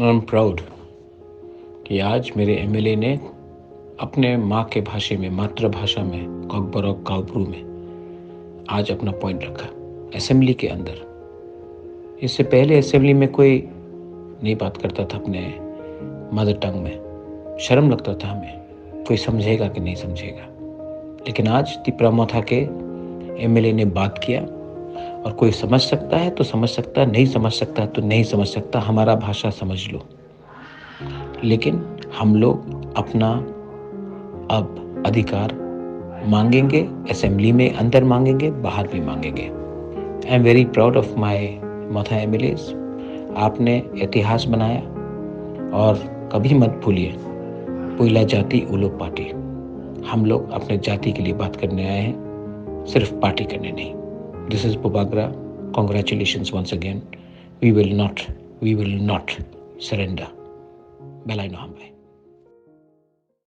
I am proud कि आज मेरे एमएलए ने अपने माँ के भाषा में, मातृभाषा में, कॉकबरों काउप्रू में आज अपना पॉइंट रखा असेंबली के अंदर। इससे पहले असेंबली में कोई नहीं बात करता था अपने मदर टंग में, शर्म लगता था हमें, कोई समझेगा कि नहीं समझेगा। लेकिन आज तिप्रामोथा के एमएलए ने बात किया और कोई समझ सकता है तो समझ सकता, नहीं समझ सकता तो नहीं समझ सकता, हमारा भाषा समझ लो। लेकिन हम लोग अपना अब अधिकार मांगेंगे, असेंबली में अंदर मांगेंगे, बाहर भी मांगेंगे। I am very proud of my Motha MLAs. आपने इतिहास बनाया और कभी मत भूलिए, पुइला जाति उलो पार्टी। हम लोग अपने जाति के लिए बात करने आए हैं, सिर्फ पार्टी करने नहीं। दिस इज पुबागरा। Congratulations once again. We will not surrender. Belai no hambai.